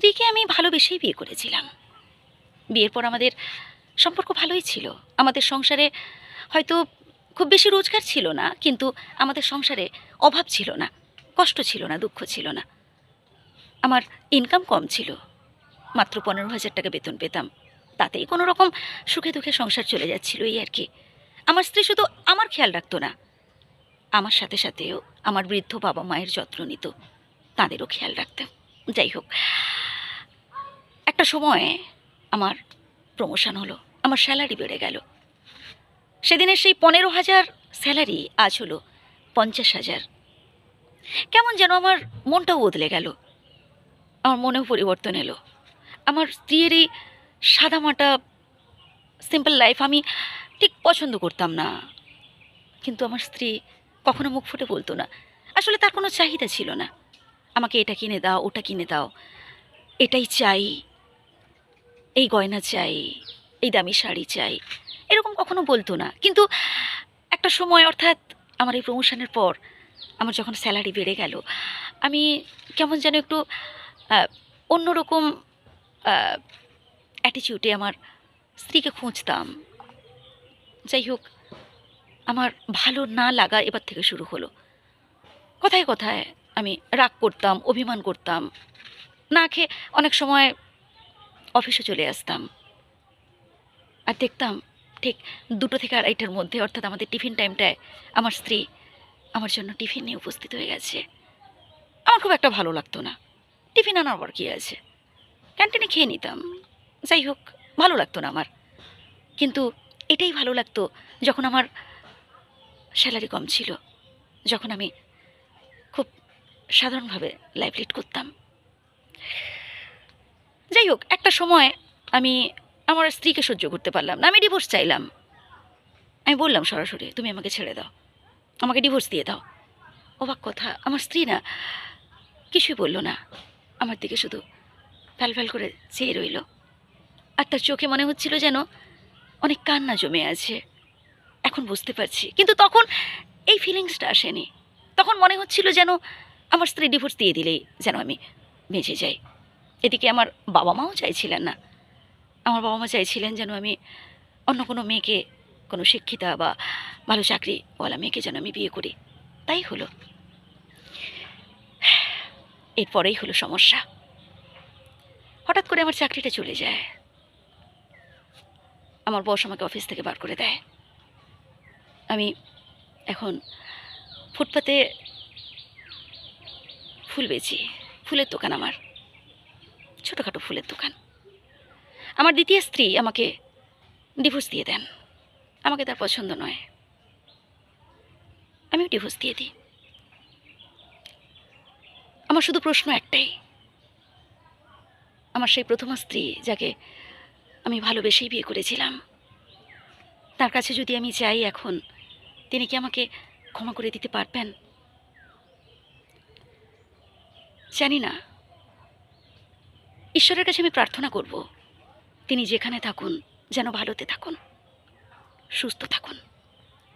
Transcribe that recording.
স্ত্রীকে আমি ভালোবেসেই বিয়ে করেছিলাম। বিয়ের পর আমাদের সম্পর্ক ভালোই ছিল। আমাদের সংসারে হয়তো খুব বেশি রোজগার ছিল না, কিন্তু আমাদের সংসারে অভাব ছিল না, কষ্ট ছিল না, দুঃখ ছিল না। আমার ইনকাম কম ছিল, মাত্র 15,000 টাকা বেতন পেতাম। তাতেই কোনো রকম সুখে দুঃখে সংসার চলে যাচ্ছিল, এই আর কি। আমার স্ত্রী শুধু আমার খেয়াল রাখতো না, আমার সাথে সাথেও আমার বৃদ্ধ বাবা মায়ের যত্ন নিত, তাদেরও খেয়াল রাখতেন। যাই হোক, একটা সময়ে আমার প্রমোশন হলো, আমার স্যালারি বেড়ে গেল। সেদিনের সেই 15,000 স্যালারি আজ হলো 50,000। কেমন যেন আমার মনটাও বদলে গেল, আমার মনেও পরিবর্তন এলো। আমার স্ত্রীর এই সাদামাটা সিম্পল লাইফ আমি ঠিক পছন্দ করতাম না, কিন্তু আমার স্ত্রী কখনো মুখ ফুটে বলতো না। আসলে তার কোনো চাহিদা ছিল না, আমাকে এটা কিনে দাও, ওটা কিনে দাও, এটাই চাই, এই গয়না চাই, এই দামি শাড়ি চাই, এরকম কখনো বলতো না। কিন্তু একটা সময়, অর্থাৎ আমার এই প্রমোশনের পর আমার যখন স্যালারি বেড়ে গেল, আমি কেমন যেন একটু অন্যরকম অ্যাটিচিউডে আমার স্ত্রীকে খুঁজতাম। যাই হোক, আমার ভালো না লাগা এবার থেকে শুরু হলো। কথায় কথায় আমি রাগ করতাম, অভিমান করতাম, না খেয়ে অনেক সময় অফিসে চলে আসতাম। আর দেখতাম ঠিক 2টো থেকে 2:30টার মধ্যে, অর্থাৎ আমাদের টিফিন টাইমটায়, আমার স্ত্রী আমার জন্য টিফিন নিয়ে উপস্থিত হয়ে গেছে। আমার খুব একটা ভালো লাগতো না, টিফিন আনার পর কী আছে, ক্যান্টিনে খেয়ে নিতাম। যাই হোক, ভালো লাগতো না আমার। কিন্তু এটাই ভালো লাগতো যখন আমার স্যালারি কম ছিল, যখন আমি খুব সাধারণভাবে লাইফ লিড করতাম। যাই হোক, একটা সময় আমি আমার স্ত্রীকে সহ্য করতে পারলাম না, আমি ডিভোর্স চাইলাম। আমি বললাম সরাসরি, তুমি আমাকে ছেড়ে দাও, আমাকে ডিভোর্স দিয়ে দাও। অবাক কথা, আমার স্ত্রী না কিছুই বলল না, আমার দিকে শুধু ফ্যাল ফ্যাল করে চেয়ে রইল। আর তার চোখে মনে হচ্ছিল যেন অনেক কান্না জমে আছে। এখন বুঝতে পারছি, কিন্তু তখন এই ফিলিংসটা আসেনি। তখন মনে হচ্ছিল যেন আমার স্ত্রী ডিভোর্স দিয়ে দিলেই যেন আমি বেঁচে যাই। এদিকে আমার বাবা মাও চাইছিলেন না। আমার বাবা মা চাইছিলেন যেন আমি অন্য কোনো মেয়েকে, কোনো শিক্ষিতা বা ভালো চাকরিওয়ালা মেয়েকে যেন আমি বিয়ে করি। তাই হলো। এরপরেই হলো সমস্যা। হঠাৎ করে আমার চাকরিটা চলে যায়, আমার বস আমাকে অফিস থেকে বার করে দেয়। আমি এখন ফুটপাতে ফুল বেচি, ফুলের দোকান আমার, ছোটোখাটো ফুলের দোকান। আমার দ্বিতীয় স্ত্রী আমাকে ডিভোর্স দিয়ে দেন, আমাকে তার পছন্দ নয়, আমিও ডিভোর্স দিয়ে দিই। আমার শুধু প্রশ্ন একটাই, আমার সেই প্রথমা স্ত্রী, যাকে আমি ভালোবেসেই বিয়ে করেছিলাম, তার কাছে যদি আমি চাই এখন, তিনি কি আমাকে ক্ষমা করে দিতে পারবেন? জানি না। ঈশ্বরের কাছে আমি প্রার্থনা করব, তিনি যেখানে থাকুন যেন ভালোতে থাকুন, সুস্থ থাকুন।